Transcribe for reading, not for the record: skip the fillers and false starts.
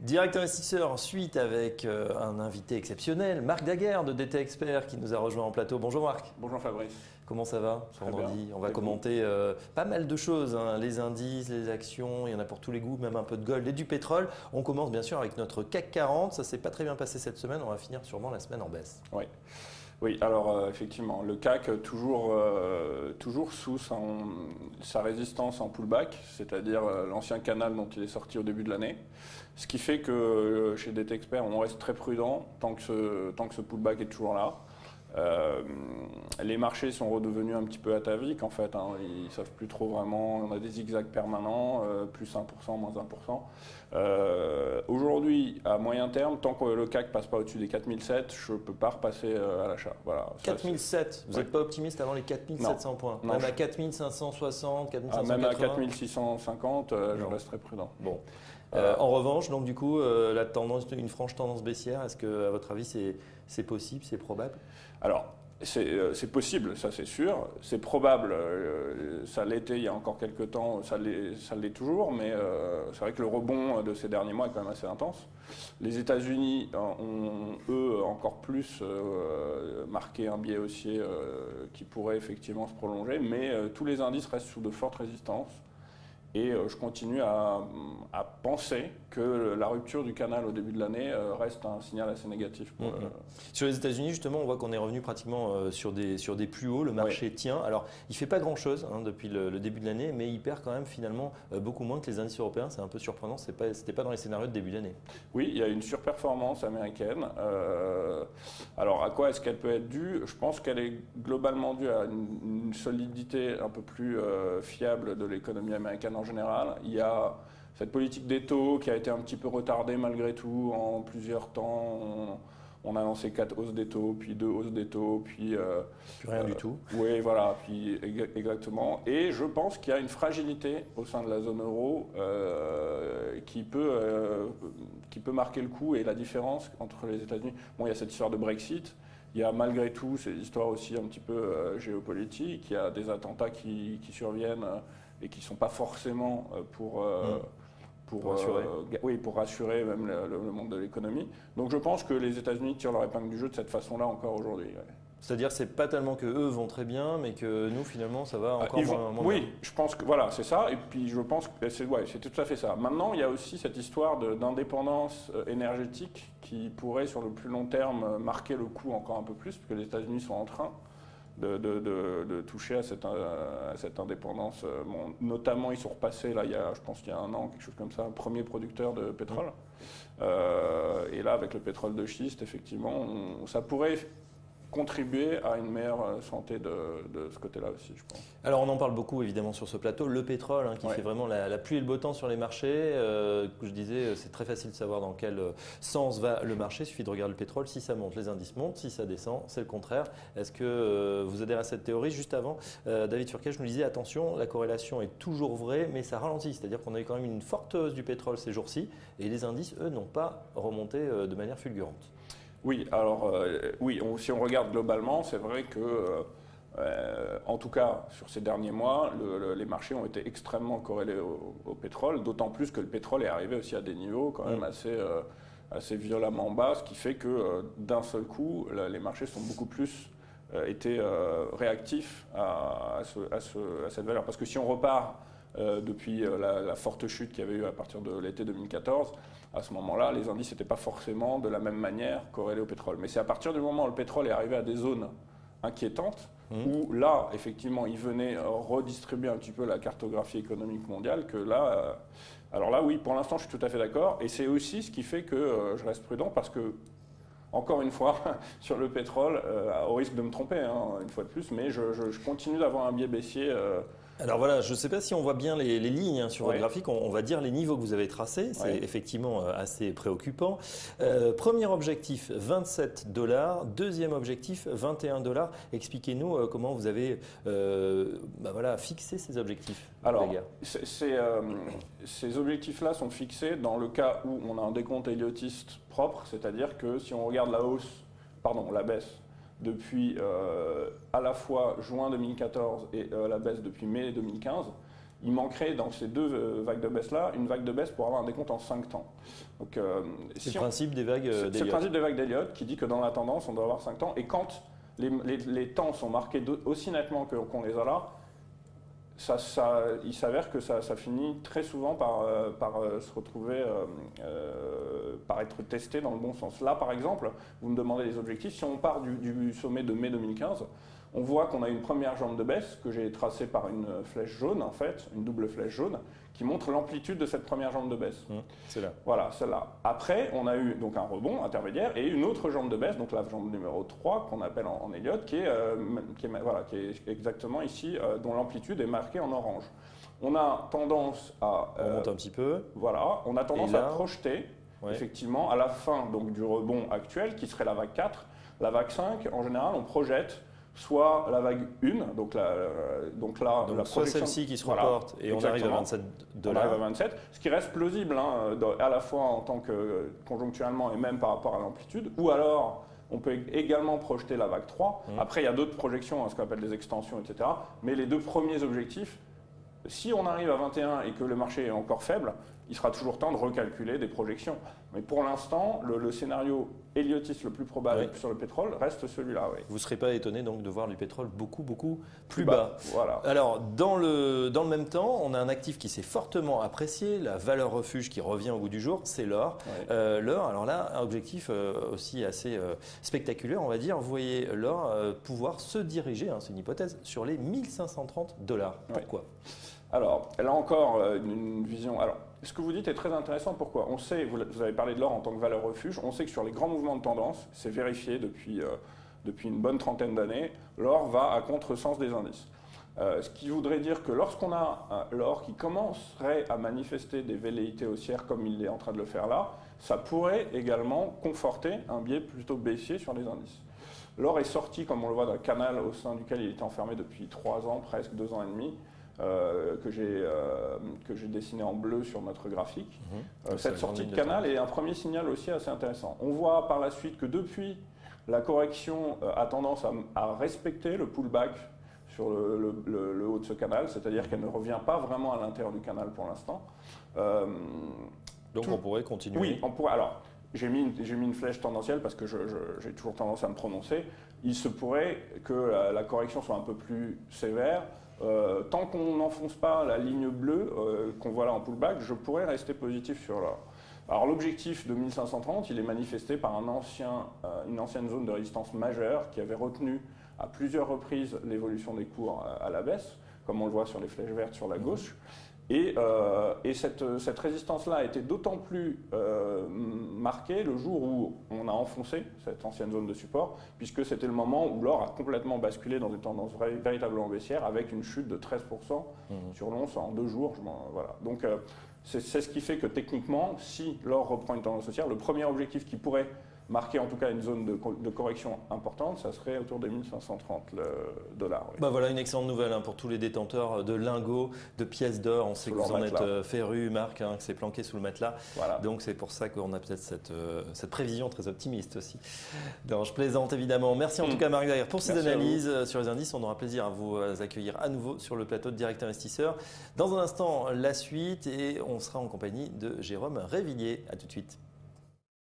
Direct investisseur, ensuite avec un invité exceptionnel, Marc Daguerre de DT Expert qui nous a rejoint en plateau. Bonjour Marc. Bonjour Fabrice. Comment ça va ce vendredi? On va commenter pas mal de choses, hein, les indices, les actions, il y en a pour tous les goûts, même un peu de gold et du pétrole. On commence bien sûr avec notre CAC 40, ça s'est pas très bien passé cette semaine, on va finir sûrement la semaine en baisse. Oui, alors effectivement, le CAC toujours sous sa résistance en pullback, c'est-à-dire l'ancien canal dont il est sorti au début de l'année. Ce qui fait que chez DT Expert, on reste très prudent tant que ce pullback est toujours là. Les marchés sont redevenus un petit peu ataviques en fait, hein, ils ne savent plus trop vraiment, on a des zigzags permanents, plus 1%, moins 1%. Aujourd'hui, à moyen terme, tant que le CAC ne passe pas au-dessus des 4007, je ne peux pas repasser à l'achat. Voilà, 4007, vous n'êtes pas optimiste avant les 4700 points? Non, même à 4560, 4580? Même à 4650, je resterai prudent. Bon. En revanche, donc du coup, la tendance, une franche tendance baissière, est-ce que, à votre avis, c'est possible, c'est probable? Alors, c'est possible, ça c'est sûr. C'est probable, ça l'était il y a encore quelques temps, ça l'est toujours, mais c'est vrai que le rebond de ces derniers mois est quand même assez intense. Les États-Unis ont, eux, encore plus marqué un biais haussier qui pourrait effectivement se prolonger, mais tous les indices restent sous de fortes résistances. Et je continue à penser que la rupture du canal au début de l'année reste un signal assez négatif. Sur les États-Unis, justement, on voit qu'on est revenu pratiquement sur des plus hauts. Le marché tient. Alors, il ne fait pas grand-chose depuis le début de l'année, mais il perd quand même finalement beaucoup moins que les indices européens. C'est un peu surprenant. Ce n'était pas dans les scénarios de début d'année. Oui, il y a une surperformance américaine. Alors, à quoi est-ce qu'elle peut être due? Je pense qu'elle est globalement due à une solidité un peu plus fiable de l'économie américaine en général. Il y a cette politique des taux qui a été un petit peu retardée malgré tout en plusieurs temps. On a lancé 4 hausses des taux, puis 2 hausses des taux, puis rien du tout. Oui, voilà, puis exactement. Et je pense qu'il y a une fragilité au sein de la zone euro qui peut marquer le coup et la différence entre les États-Unis. Bon, il y a cette histoire de Brexit. Il y a malgré tout ces histoires aussi un petit peu géopolitiques. Il y a des attentats qui surviennent et qui ne sont pas forcément pour rassurer même le monde de l'économie. Donc je pense que les États-Unis tirent leur épingle du jeu de cette façon-là encore aujourd'hui. Ouais. C'est-à-dire que ce n'est pas tellement que eux vont très bien, mais que nous finalement ça va encore moins bien. Oui, je pense que voilà, c'est ça. Et puis je pense que c'est tout à fait ça. Maintenant, il y a aussi cette histoire d'indépendance énergétique qui pourrait sur le plus long terme marquer le coup encore un peu plus, parce que les États-Unis sont en train de toucher à cette indépendance. Bon, notamment, ils sont repassés, là, je pense qu'il y a un an, quelque chose comme ça, un premier producteur de pétrole. Et là, avec le pétrole de schiste, effectivement, ça pourrait contribuer à une meilleure santé de ce côté-là aussi, je pense. Alors on en parle beaucoup évidemment sur ce plateau, le pétrole qui fait vraiment la pluie et le beau temps sur les marchés. Je disais, c'est très facile de savoir dans quel sens va le marché, il suffit de regarder le pétrole, si ça monte, les indices montent, si ça descend, c'est le contraire. Est-ce que vous adhérez à cette théorie? Juste avant, David Furquet nous disait, attention, la corrélation est toujours vraie, mais ça ralentit, c'est-à-dire qu'on a eu quand même une forte hausse du pétrole ces jours-ci, et les indices, eux, n'ont pas remonté de manière fulgurante. Oui, alors si on regarde globalement, c'est vrai que, en tout cas sur ces derniers mois, les marchés ont été extrêmement corrélés au pétrole, d'autant plus que le pétrole est arrivé aussi à des niveaux quand même assez violemment bas, ce qui fait que d'un seul coup, les marchés sont beaucoup plus été réactifs à cette valeur. Parce que si on repart depuis la forte chute qu'il y avait eu à partir de l'été 2014, à ce moment-là, les indices n'étaient pas forcément de la même manière corrélés au pétrole. Mais c'est à partir du moment où le pétrole est arrivé à des zones inquiétantes, où là, effectivement, il venait redistribuer un petit peu la cartographie économique mondiale, que là, alors là, oui, pour l'instant, je suis tout à fait d'accord. Et c'est aussi ce qui fait que je reste prudent, parce que, encore une fois, sur le pétrole, au risque de me tromper, une fois de plus, mais je continue d'avoir un biais baissier. Alors voilà, je ne sais pas si on voit bien les lignes sur votre graphique, on va dire les niveaux que vous avez tracés, c'est effectivement assez préoccupant. Premier objectif, 27 $, deuxième objectif, 21 $. Expliquez-nous comment vous avez fixé ces objectifs. Alors, ces objectifs-là sont fixés dans le cas où on a un décompte héliotiste propre, c'est-à-dire que si on regarde la baisse, depuis à la fois juin 2014 et la baisse depuis mai 2015, il manquerait dans ces deux vagues de baisse-là, une vague de baisse pour avoir un décompte en 5 temps. Donc, c'est le principe des vagues d'Elliott. C'est le principe des vagues d'Elliott qui dit que dans la tendance, on doit avoir 5 temps. Et quand les temps sont marqués aussi nettement qu'on les a là, il s'avère que ça finit très souvent par se retrouver, par être testé dans le bon sens. Là, par exemple, vous me demandez les objectifs. Si on part du sommet de mai 2015, on voit qu'on a une première jambe de baisse que j'ai tracée par une flèche jaune, en fait, une double flèche jaune, qui montre l'amplitude de cette première jambe de baisse. C'est là. Voilà, celle-là. Après, on a eu donc un rebond intermédiaire et une autre jambe de baisse, donc la jambe numéro 3, qu'on appelle en Elliott, qui est exactement ici, dont l'amplitude est marquée en orange. On a tendance à... on monte un petit peu. Voilà, on a tendance à projeter, effectivement, à la fin donc, du rebond actuel, qui serait la vague 4. La vague 5, en général, on projette soit la vague 1, donc là, la soit celle-ci qui se reporte et on arrive à 27 $. On arrive à 27, ce qui reste plausible, à la fois en tant que conjoncturellement et même par rapport à l'amplitude, ou alors on peut également projeter la vague 3. Après, il y a d'autres projections, ce qu'on appelle des extensions, etc. Mais les deux premiers objectifs, si on arrive à 21 et que le marché est encore faible, il sera toujours temps de recalculer des projections. Mais pour l'instant, le scénario elliotiste le plus probable sur le pétrole reste celui-là. Vous ne serez pas étonné donc de voir du pétrole beaucoup plus bas. Voilà. Alors, dans le même temps, on a un actif qui s'est fortement apprécié, la valeur refuge qui revient au bout du jour, c'est l'or. L'or, alors là, un objectif aussi assez spectaculaire, on va dire. Vous voyez l'or pouvoir se diriger, c'est une hypothèse, sur les 1530 $. Pourquoi ? Alors, elle a encore une vision... Alors, ce que vous dites est très intéressant. Pourquoi ? On sait, vous avez parlé de l'or en tant que valeur refuge, on sait que sur les grands mouvements de tendance, c'est vérifié depuis une bonne trentaine d'années, l'or va à contresens des indices. Ce qui voudrait dire que lorsqu'on a l'or qui commencerait à manifester des velléités haussières comme il est en train de le faire là, ça pourrait également conforter un biais plutôt baissier sur les indices. L'or est sorti, comme on le voit, d'un canal au sein duquel il était enfermé depuis 3 ans, presque 2 ans et demi. Que j'ai dessiné en bleu sur notre graphique. Cette sortie de canal est un premier signal aussi assez intéressant. On voit par la suite que depuis, la correction a tendance à respecter le pullback sur le haut de ce canal, c'est-à-dire qu'elle ne revient pas vraiment à l'intérieur du canal pour l'instant. Donc on pourrait continuer. Oui, on pourrait. Alors, j'ai mis une flèche tendancielle parce que j'ai toujours tendance à me prononcer. Il se pourrait que la correction soit un peu plus sévère. Tant qu'on n'enfonce pas la ligne bleue qu'on voit là en pullback, je pourrais rester positif sur l'or. Alors l'objectif de 1530, il est manifesté par une ancienne zone de résistance majeure qui avait retenu à plusieurs reprises l'évolution des cours à la baisse, comme on le voit sur les flèches vertes sur la gauche. Et cette résistance-là a été d'autant plus marquée le jour où on a enfoncé cette ancienne zone de support, puisque c'était le moment où l'or a complètement basculé dans des tendances véritablement baissières avec une chute de 13% sur l'once en 2 jours. Voilà. Donc c'est ce qui fait que techniquement, si l'or reprend une tendance haussière, le premier objectif qui pourrait marquer en tout cas une zone de correction importante, ça serait autour des 1530 $. Voilà une excellente nouvelle pour tous les détenteurs de lingots, de pièces d'or. On sait que vous en êtes féru, Marc, que c'est planqué sous le matelas. Voilà. Donc c'est pour ça qu'on a peut-être cette prévision très optimiste aussi. Non, je plaisante évidemment. Merci en tout cas Marc Daguerre pour ces analyses sur les indices. On aura plaisir à vous accueillir à nouveau sur le plateau de Direct Investisseur. Dans un instant, la suite et on sera en compagnie de Jérôme Révillier. À tout de suite.